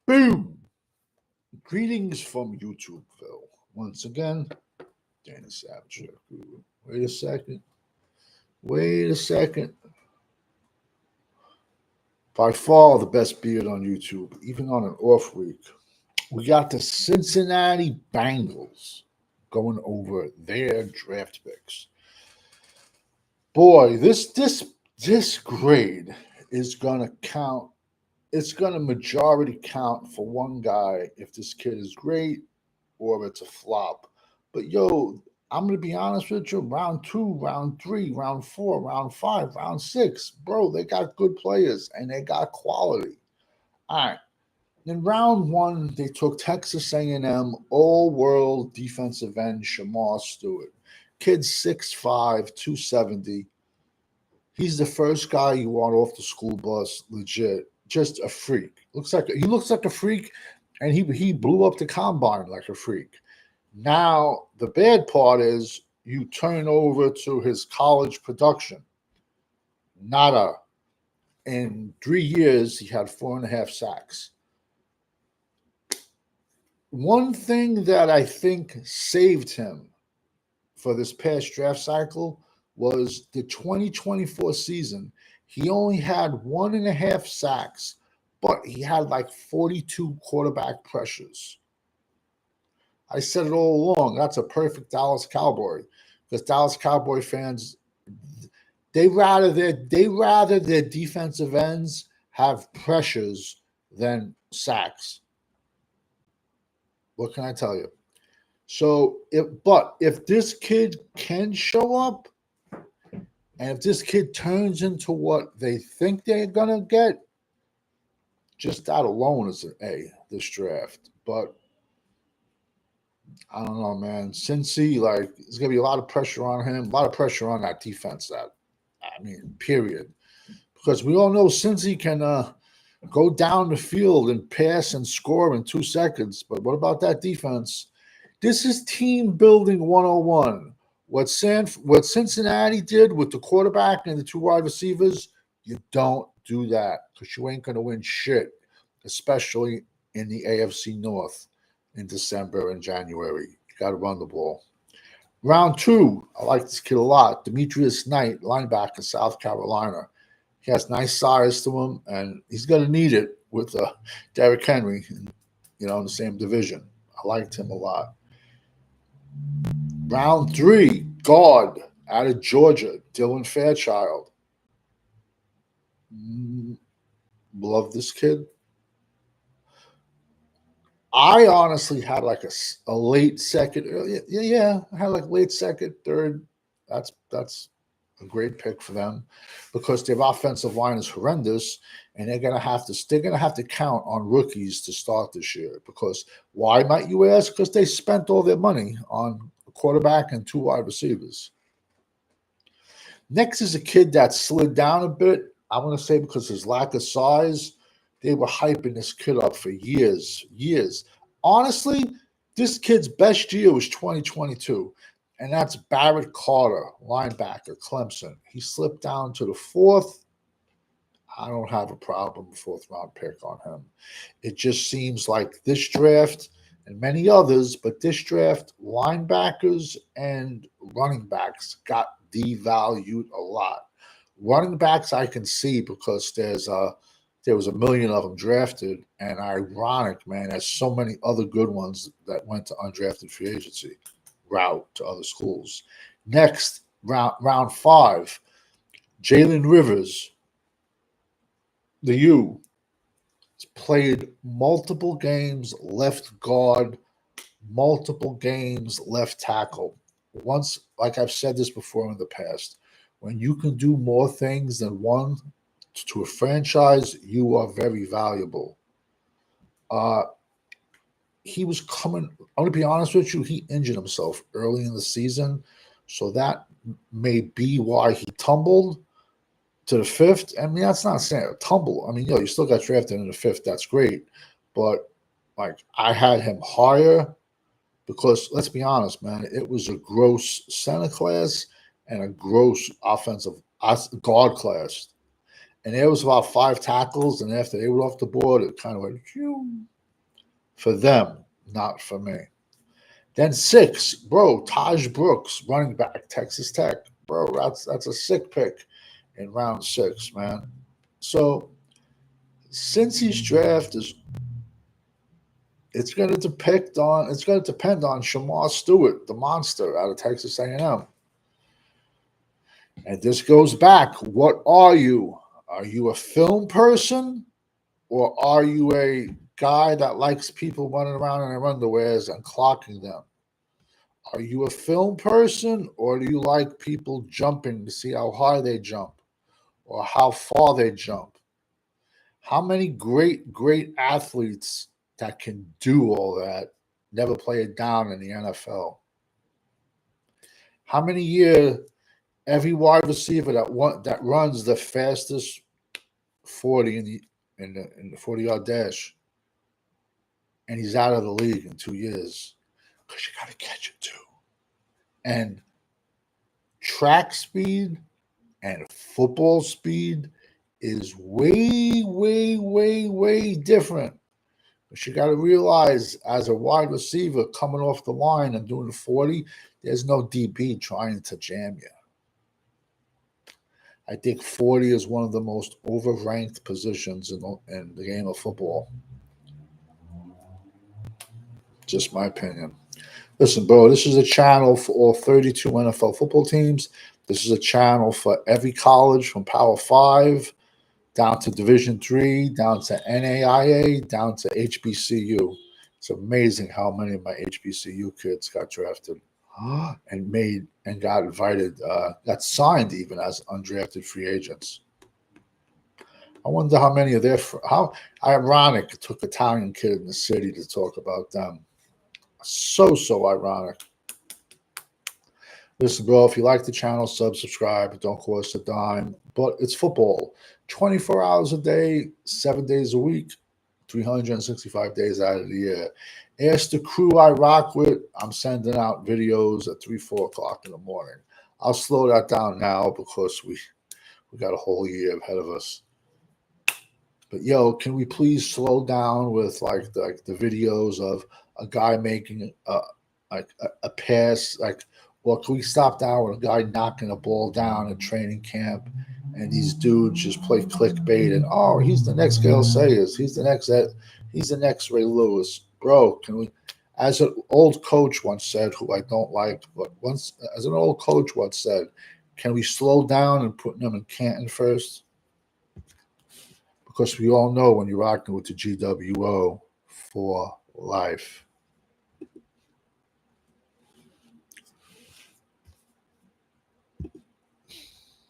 Boom! Greetings from YouTubeville. Once again, Danny Savage. Wait a second. Wait a second. By far the best beard on YouTube, even on an off week. We got the Cincinnati Bengals going over their draft picks. Boy, this grade is gonna count. It's gonna majority count for one guy if this kid is great or it's a flop. But yo, I'm gonna be honest with you. Round two, round three, round four, round five, round six, bro, they got good players and they got quality. All right. In round one, they took Texas A&M all-world defensive end Shamar Stewart. Kid 6'5", 270. He's the first guy you want off the school bus, legit. Just a freak. He looks like a freak, and he blew up the combine like a freak. Now the bad part is you turn over to his college production. Nada. In 3 years, he had 4.5 sacks. One thing that I think saved him for this past draft cycle was the 2024 season. He only had 1.5 sacks, but he had like 42 quarterback pressures. I said it all along. That's a perfect Dallas Cowboy because Dallas Cowboy fans they rather their defensive ends have pressures than sacks. What can I tell you? So if this kid can show up, and if this kid turns into what they think they're gonna get, just that alone is an A this draft. But I don't know, man. Cincy, like, there's gonna be a lot of pressure on him, a lot of pressure on that defense. Period. Because we all know Cincy can go down the field and pass and score in 2 seconds. But what about that defense? This is team building 101. What Cincinnati did with the quarterback and the two wide receivers, you don't do that because you ain't going to win shit, especially in the AFC North in December and January. You got to run the ball. Round two, I like this kid a lot. Demetrius Knight, linebacker, South Carolina. He has nice size to him, and he's going to need it with Derrick Henry, in the same division. I liked him a lot. Round three, guard out of Georgia, Dylan Fairchild. Love this kid. I honestly had like a late second. Yeah, I had like late second, third. That's a great pick for them because their offensive line is horrendous, and they're gonna have to count on rookies to start this year. Because why might you ask? Because they spent all their money on a quarterback and two wide receivers. Next is a kid that slid down a bit. I'm gonna say because his lack of size, they were hyping this kid up for years. Honestly, this kid's best year was 2022. And that's Barrett Carter, linebacker, Clemson. He slipped down to the fourth. I don't have a problem with fourth round pick on him. It just seems like this draft and many others, but this draft, linebackers and running backs got devalued a lot. Running backs I can see because there was a million of them drafted, and ironic, man, there's so many other good ones that went to undrafted free agency route to other schools. Next, round five, Jalen Rivers, the U. He's played multiple games left guard, multiple games left tackle. Once, like I've said this before in the past, when you can do more things than one to a franchise, you are very valuable. He was coming. I'm going to be honest with you. He injured himself early in the season, so that may be why he tumbled to the fifth. I mean, that's not saying a tumble. I mean, you still got drafted in the fifth. That's great, but like I had him higher because let's be honest, man, it was a gross center class and a gross offensive guard class. And there was about 5 tackles, and after they were off the board, it kind of went, phew. for them, not for me. Then 6, bro, Taj Brooks, running back, Texas Tech. Bro, that's a sick pick in round 6, man. So Cincy's draft is it's going to depend on Shamar Stewart, the monster out of Texas A&M. And this goes back. What are you? Are you a film person, or are you a guy that likes people running around in their underwears and clocking them? Are you a film person, or do you like people jumping to see how high they jump or how far they jump? How many great athletes that can do all that never play it down in the NFL? How many years every wide receiver that runs the fastest 40 in the 40-yard dash, and he's out of the league in 2 years because you got to catch it too. And track speed and football speed is way different. But you got to realize, as a wide receiver coming off the line and doing the 40, there's no DB trying to jam you. I think 40 is one of the most overranked positions in the game of football. Just my opinion. Listen, bro, this is a channel for all 32 NFL football teams. This is a channel for every college from Power 5 down to Division 3, down to NAIA, down to HBCU. It's amazing how many of my HBCU kids got drafted and got invited, got signed even as undrafted free agents. I wonder how many of their, how ironic it took Italian kid in the city to talk about them. So ironic. Listen, bro, if you like the channel, subscribe. It don't cost a dime. But it's football. 24 hours a day, 7 days a week, 365 days out of the year. Ask the crew I rock with. I'm sending out videos at 3, 4 o'clock in the morning. I'll slow that down now because we got a whole year ahead of us. But yo, can we please slow down with like the videos of a guy making a pass, or can we stop down with a guy knocking a ball down at training camp, and these dudes just play clickbait and, oh, he's the next Gale Sayers, he's the next Ray Lewis, bro? Can we, as an old coach once said, who I don't like, but as an old coach once said, can we slow down and put them in Canton first? Because we all know when you're rocking with the GWO for life.